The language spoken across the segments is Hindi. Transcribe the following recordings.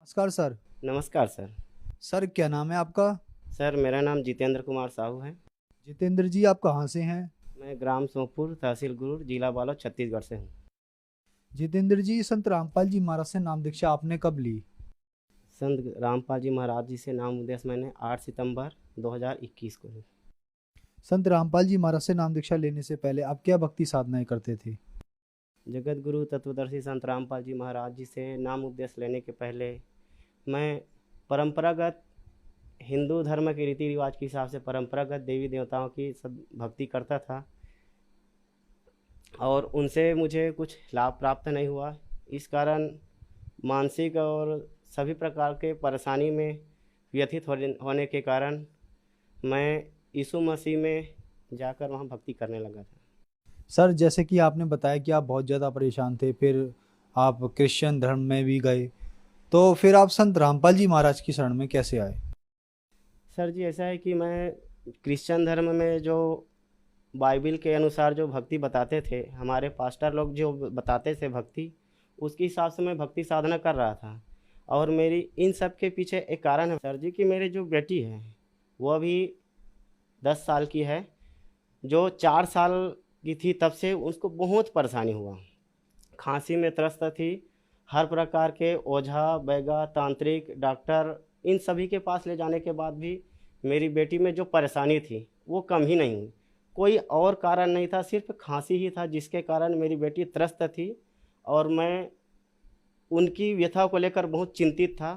नमस्कार सर। नमस्कार सर। सर क्या नाम है आपका? सर मेरा नाम जितेंद्र कुमार साहू है। जितेंद्र जी, आप कहाँ से हैं? मैं ग्राम सोंपुर तहसील गुरूर जिला बालोद छत्तीसगढ़ से हूँ। जितेंद्र जी, संत रामपाल जी महाराज से नाम दीक्षा आपने कब ली? संत रामपाल जी महाराज जी से नाम उपदेश मैंने 8 सितंबर 2021 को ली। संत रामपाल जी महाराज से नाम दीक्षा लेने से पहले आप क्या भक्ति साधनाएं करते थे? जगत गुरु तत्वदर्शी संत रामपाल जी महाराज जी से नाम उपदेश लेने के पहले मैं परंपरागत हिंदू धर्म के रीति रिवाज के हिसाब से परंपरागत देवी देवताओं की सब भक्ति करता था और उनसे मुझे कुछ लाभ प्राप्त नहीं हुआ। इस कारण मानसिक और सभी प्रकार के परेशानी में व्यथित होने के कारण मैं यीशु मसीह में जाकर वहाँ भक्ति करने लगा था। सर, जैसे कि आपने बताया कि आप बहुत ज़्यादा परेशान थे, फिर आप क्रिश्चियन धर्म में भी गए, तो फिर आप संत रामपाल जी महाराज की शरण में कैसे आए? सर जी, ऐसा है कि मैं क्रिश्चियन धर्म में जो बाइबिल के अनुसार जो भक्ति बताते थे, हमारे पास्टर लोग जो बताते थे भक्ति, उसके हिसाब से मैं भक्ति साधना कर रहा था। और मेरी इन सब के पीछे एक कारण है सर जी कि मेरी जो बेटी है वो अभी 10 साल की है। जो 4 साल की थी तब से उसको बहुत परेशानी हुआ, खांसी में त्रस्त थी। हर प्रकार के ओझा बैगा तांत्रिक डॉक्टर इन सभी के पास ले जाने के बाद भी मेरी बेटी में जो परेशानी थी वो कम ही नहीं हुई। कोई और कारण नहीं था, सिर्फ खांसी ही था जिसके कारण मेरी बेटी त्रस्त थी। और मैं उनकी व्यथा को लेकर बहुत चिंतित था।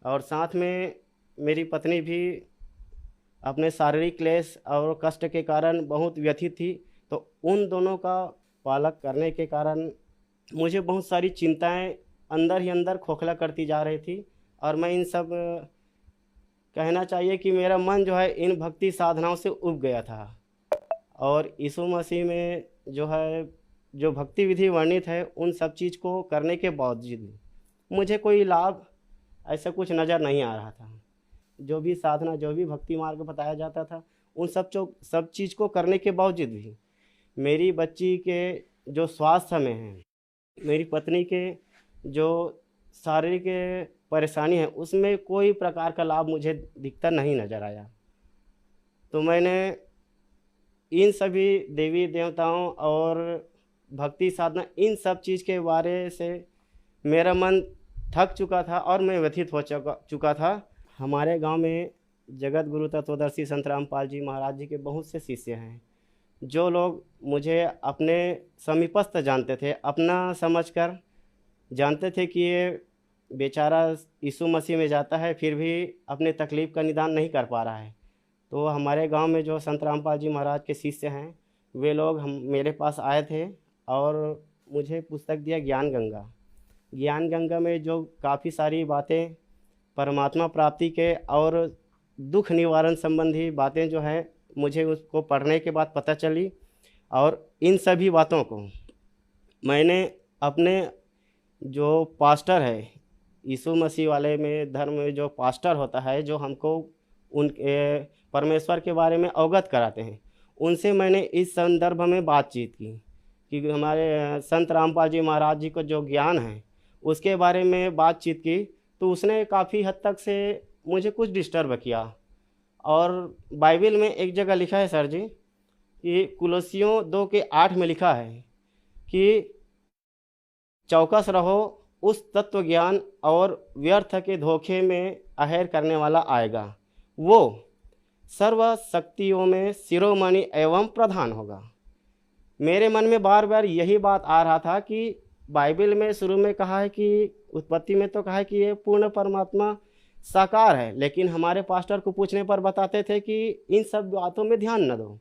और साथ में मेरी पत्नी भी अपने शारीरिक क्लेश और कष्ट के कारण बहुत व्यथित थी। तो उन दोनों का पालक करने के कारण मुझे बहुत सारी चिंताएं अंदर ही अंदर खोखला करती जा रही थी। और मैं इन सब कहना चाहिए कि मेरा मन जो है इन भक्ति साधनाओं से उब गया था। और यीशु मसीह में जो है जो भक्ति विधि वर्णित है उन सब चीज़ को करने के बावजूद भी मुझे कोई लाभ ऐसा कुछ नज़र नहीं आ रहा था। जो भी साधना जो भी भक्ति मार्ग बताया जाता था उन सब चीज़ को करने के बावजूद भी मेरी बच्ची के जो स्वास्थ्य में है, मेरी पत्नी के जो शारीरिक परेशानी है उसमें कोई प्रकार का लाभ मुझे दिखता नहीं नज़र आया। तो मैंने इन सभी देवी देवताओं और भक्ति साधना इन सब चीज़ के बारे से मेरा मन थक चुका था और मैं व्यथित हो चुका था। हमारे गांव में जगत गुरु तत्वदर्शी संत रामपाल जी महाराज जी के बहुत से शिष्य हैं। जो लोग मुझे अपने समीपस्थ जानते थे, अपना समझकर जानते थे कि ये बेचारा यीशु मसीह में जाता है फिर भी अपने तकलीफ़ का निदान नहीं कर पा रहा है। तो हमारे गांव में जो संत रामपाल जी महाराज के शिष्य हैं वे लोग हम मेरे पास आए थे और मुझे पुस्तक दिया ज्ञान गंगा। ज्ञान गंगा में जो काफ़ी सारी बातें परमात्मा प्राप्ति के और दुख निवारण संबंधी बातें जो हैं मुझे उसको पढ़ने के बाद पता चली। और इन सभी बातों को मैंने अपने जो पास्टर है यीशु मसीह वाले में धर्म में जो पास्टर होता है जो हमको उन परमेश्वर के बारे में अवगत कराते हैं उनसे मैंने इस संदर्भ में बातचीत की कि हमारे संत रामपाल जी महाराज जी को जो ज्ञान है उसके बारे में बातचीत की। तो उसने काफ़ी हद तक से मुझे कुछ डिस्टर्ब किया। और बाइबल में एक जगह लिखा है सर जी कि कुलसियों 2:8 में लिखा है कि चौकस रहो, उस तत्व ज्ञान और व्यर्थ के धोखे में अहेर करने वाला आएगा, वो सर्व शक्तियों में शिरोमणि एवं प्रधान होगा। मेरे मन में बार बार यही बात आ रहा था कि बाइबल में शुरू में कहा है कि उत्पत्ति में तो कहा है कि ये पूर्ण परमात्मा साकार है, लेकिन हमारे पास्टर को पूछने पर बताते थे कि इन सब बातों में ध्यान न दो।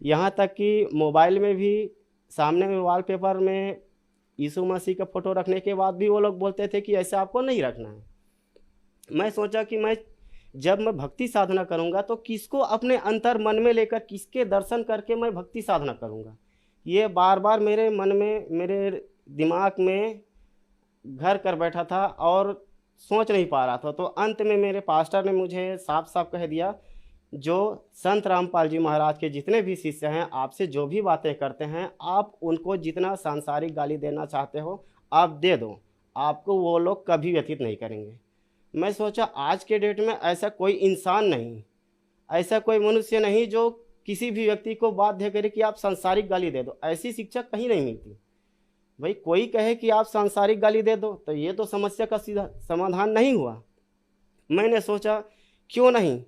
यहाँ तक कि मोबाइल में भी सामने में वॉलपेपर में यीशु मसीह का फ़ोटो रखने के बाद भी वो लोग बोलते थे कि ऐसे आपको नहीं रखना है। मैं सोचा कि जब मैं भक्ति साधना करूँगा तो किसको अपने अंतर मन में लेकर किसके दर्शन करके मैं भक्ति साधना करूँगा। ये बार बार मेरे मन में मेरे दिमाग में घर कर बैठा था और सोच नहीं पा रहा था। तो अंत में मेरे पास्टर ने मुझे साफ साफ कह दिया, जो संत रामपाल जी महाराज के जितने भी शिष्य हैं आपसे जो भी बातें करते हैं आप उनको जितना सांसारिक गाली देना चाहते हो आप दे दो, आपको वो लोग कभी व्यतीत नहीं करेंगे। मैं सोचा आज के डेट में ऐसा कोई इंसान नहीं, ऐसा कोई मनुष्य नहीं जो किसी भी व्यक्ति को बाध्य करे कि आप सांसारिक गाली दे दो। ऐसी शिक्षा कहीं नहीं मिलती। भाई कोई कहे कि आप सांसारिक गाली दे दो तो ये तो समस्या का सीधा समाधान नहीं हुआ। मैंने सोचा क्यों नहीं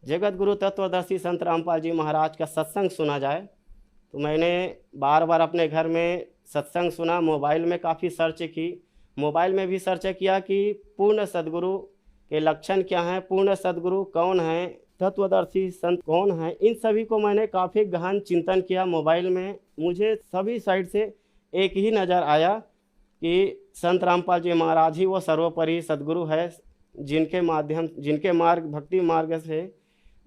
जगत गुरु तत्वदर्शी संत रामपाल जी महाराज का सत्संग सुना जाए। तो मैंने बार बार अपने घर में सत्संग सुना, मोबाइल में काफ़ी सर्च की, मोबाइल में भी सर्च किया कि पूर्ण सद्गुरु के लक्षण क्या हैं, पूर्ण सद्गुरु कौन हैं, तत्वदर्शी संत कौन हैं। इन सभी को मैंने काफ़ी गहन चिंतन किया मोबाइल में। मुझे सभी साइड से एक ही नज़र आया कि संत रामपाल जी महाराज ही वो सर्वोपरि सद्गुरु है जिनके मार्ग भक्ति मार्ग से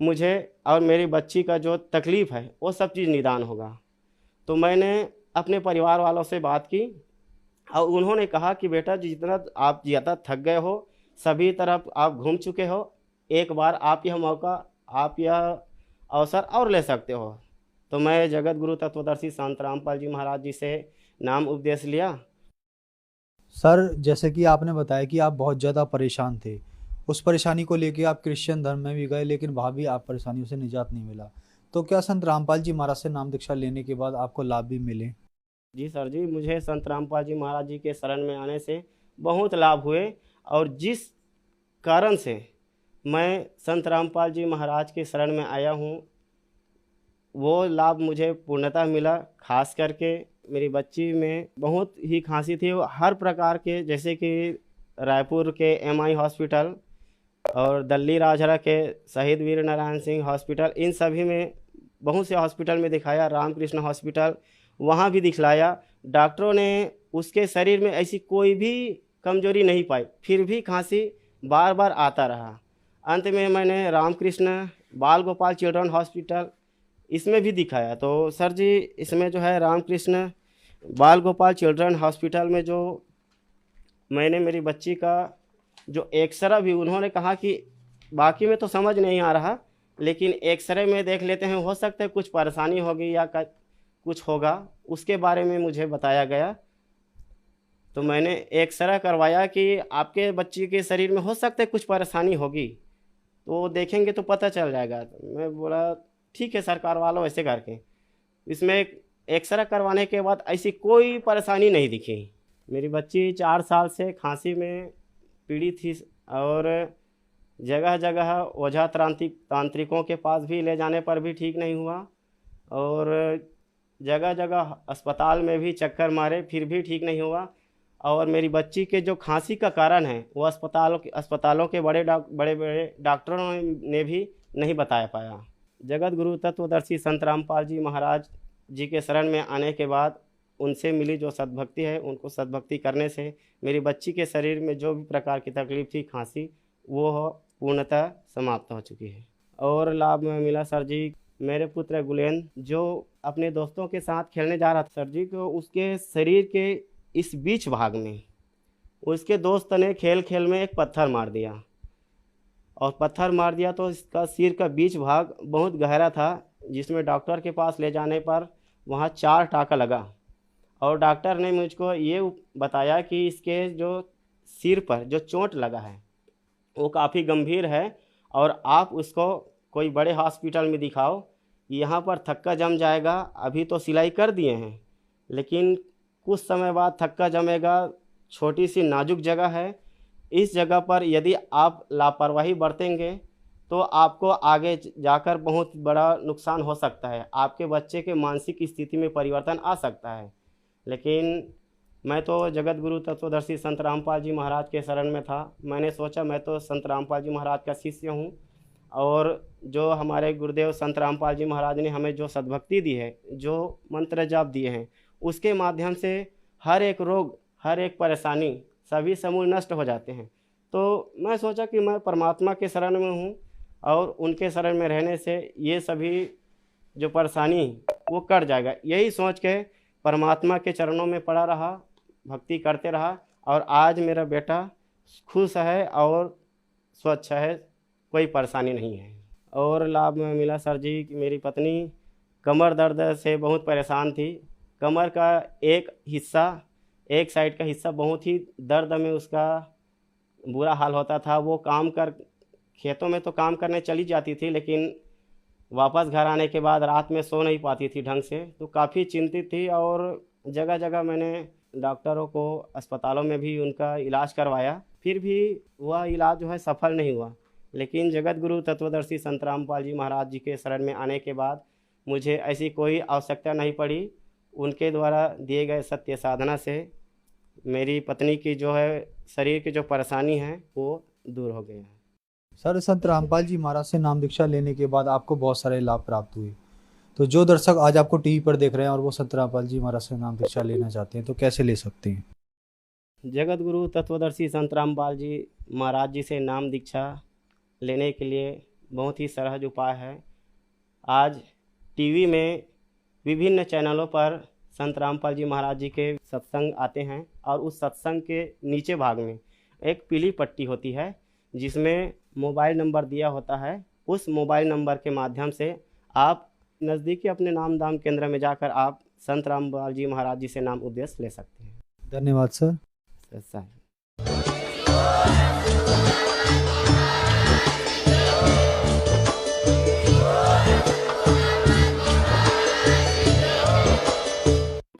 मुझे और मेरी बच्ची का जो तकलीफ़ है वो सब चीज़ निदान होगा। तो मैंने अपने परिवार वालों से बात की और उन्होंने कहा कि बेटा जितना आप ज़्यादा थक गए हो, सभी तरफ आप घूम चुके हो, एक बार आप यह अवसर और ले सकते हो। तो मैं जगत गुरु तत्वदर्शी संत रामपाल जी महाराज जी से नाम उपदेश लिया। सर जैसे कि आपने बताया कि आप बहुत ज़्यादा परेशान थे, उस परेशानी को लेके आप क्रिश्चियन धर्म में भी गए, लेकिन वहाँ भी आप परेशानियों से निजात नहीं मिला। तो क्या संत रामपाल जी महाराज से नाम दीक्षा लेने के बाद आपको लाभ भी मिले? जी सर जी, मुझे संत रामपाल जी महाराज जी के शरण में आने से बहुत लाभ हुए और जिस कारण से मैं संत रामपाल जी महाराज के शरण में आया हूँ वो लाभ मुझे पूर्णतः मिला। खास करके मेरी बच्ची में बहुत ही खांसी थी, वो हर प्रकार के, जैसे कि रायपुर के एमआई हॉस्पिटल और दिल्ली राजहरा के शहीद वीर नारायण सिंह हॉस्पिटल, इन सभी में बहुत से हॉस्पिटल में दिखाया, रामकृष्ण हॉस्पिटल वहाँ भी दिखलाया। डॉक्टरों ने उसके शरीर में ऐसी कोई भी कमजोरी नहीं पाई, फिर भी खांसी बार बार आता रहा। अंत में मैंने रामकृष्ण बाल गोपाल चिल्ड्रन हॉस्पिटल इसमें भी दिखाया। तो सर जी इसमें जो है रामकृष्ण बाल गोपाल चिल्ड्रन हॉस्पिटल में जो मैंने मेरी बच्ची का जो एक्सरे भी, उन्होंने कहा कि बाकी में तो समझ नहीं आ रहा लेकिन एक्सरे में देख लेते हैं, हो सकता है कुछ परेशानी होगी या कुछ होगा, उसके बारे में मुझे बताया गया। तो मैंने एक्सरे करवाया कि आपके बच्ची के शरीर में हो सकता है कुछ परेशानी होगी, तो देखेंगे तो पता चल जाएगा। तो मैं बोला ठीक है सरकार वालों, ऐसे करके इसमें एक्सरे करवाने के बाद ऐसी कोई परेशानी नहीं दिखी। मेरी बच्ची 4 साल से खांसी में पीड़ित थी और जगह जगह ओझा तांत्रिकों के पास भी ले जाने पर भी ठीक नहीं हुआ और जगह जगह अस्पताल में भी चक्कर मारे फिर भी ठीक नहीं हुआ। और मेरी बच्ची के जो खांसी का कारण है वो अस्पतालों के बड़े बड़े डॉक्टरों ने भी नहीं बता पाया। जगत गुरु तत्वदर्शी संत रामपाल जी महाराज जी के शरण में आने के बाद उनसे मिली जो सद्भक्ति है, उनको सद्भक्ति करने से मेरी बच्ची के शरीर में जो भी प्रकार की तकलीफ थी, खांसी, वो पूर्णतः समाप्त हो चुकी है। और लाभ में मिला सर जी, मेरे पुत्र गुलेन जो अपने दोस्तों के साथ खेलने जा रहा था सर जी, तो उसके शरीर के इस बीच भाग में उसके दोस्त ने खेल खेल में एक पत्थर मार दिया और पत्थर मार दिया तो इसका सिर का बीच भाग बहुत गहरा था, जिसमें डॉक्टर के पास ले जाने पर वहाँ 4 टाँका लगा और डॉक्टर ने मुझको ये बताया कि इसके जो सिर पर जो चोट लगा है वो काफ़ी गंभीर है और आप उसको कोई बड़े हॉस्पिटल में दिखाओ, यहाँ पर थक्का जम जाएगा। अभी तो सिलाई कर दिए हैं लेकिन कुछ समय बाद थक्का जमेगा, छोटी सी नाजुक जगह है, इस जगह पर यदि आप लापरवाही बरतेंगे तो आपको आगे जाकर बहुत बड़ा नुकसान हो सकता है, आपके बच्चे के मानसिक स्थिति में परिवर्तन आ सकता है। लेकिन मैं तो जगत गुरु तत्वदर्शी संत रामपाल जी महाराज के शरण में था। मैंने सोचा मैं तो संत रामपाल जी महाराज का शिष्य हूँ और जो हमारे गुरुदेव संत रामपाल जी महाराज ने हमें जो सद्भक्ति दी है, जो मंत्र जाप दिए हैं, उसके माध्यम से हर एक रोग, हर एक परेशानी, सभी समूल नष्ट हो जाते हैं। तो मैं सोचा कि मैं परमात्मा के शरण में हूँ और उनके शरण में रहने से ये सभी जो परेशानी वो कट जाएगा। यही सोच के परमात्मा के चरणों में पड़ा रहा, भक्ति करते रहा और आज मेरा बेटा खुश है और स्वच्छ है, कोई परेशानी नहीं है। और लाभ में मिला सर जी कि मेरी पत्नी कमर दर्द से बहुत परेशान थी। कमर का एक हिस्सा एक साइड का हिस्सा बहुत ही दर्द में उसका बुरा हाल होता था। वो काम कर खेतों में तो काम करने चली जाती थी, लेकिन वापस घर आने के बाद रात में सो नहीं पाती थी ढंग से, तो काफ़ी चिंतित थी। और जगह जगह मैंने डॉक्टरों को, अस्पतालों में भी उनका इलाज करवाया, फिर भी वह इलाज जो है सफल नहीं हुआ। लेकिन जगत गुरु तत्वदर्शी संत रामपाल जी महाराज जी के शरण में आने के बाद मुझे ऐसी कोई आवश्यकता नहीं पड़ी। उनके द्वारा दिए गए सत्य साधना से मेरी पत्नी की जो है शरीर की जो परेशानी है वो दूर हो गई है। सर, संत रामपाल जी महाराज से नाम दीक्षा लेने के बाद आपको बहुत सारे लाभ प्राप्त हुए। तो जो दर्शक आज आपको टीवी पर देख रहे हैं और वो संत रामपाल जी महाराज से नाम दीक्षा लेना चाहते हैं, तो कैसे ले सकते हैं? जगत गुरु तत्वदर्शी संत रामपाल जी महाराज जी से नाम दीक्षा लेने के लिए बहुत ही सहज उपाय है। आज टीवी में विभिन्न चैनलों पर संत रामपाल जी महाराज जी के सत्संग आते हैं, और उस सत्संग के नीचे भाग में एक पीली पट्टी होती है जिसमें मोबाइल नंबर दिया होता है। उस मोबाइल नंबर के माध्यम से आप नज़दीकी अपने नाम दान केंद्र में जाकर आप संत रामपाल जी महाराज जी से नाम उद्देश्य ले सकते हैं। धन्यवाद सर। सर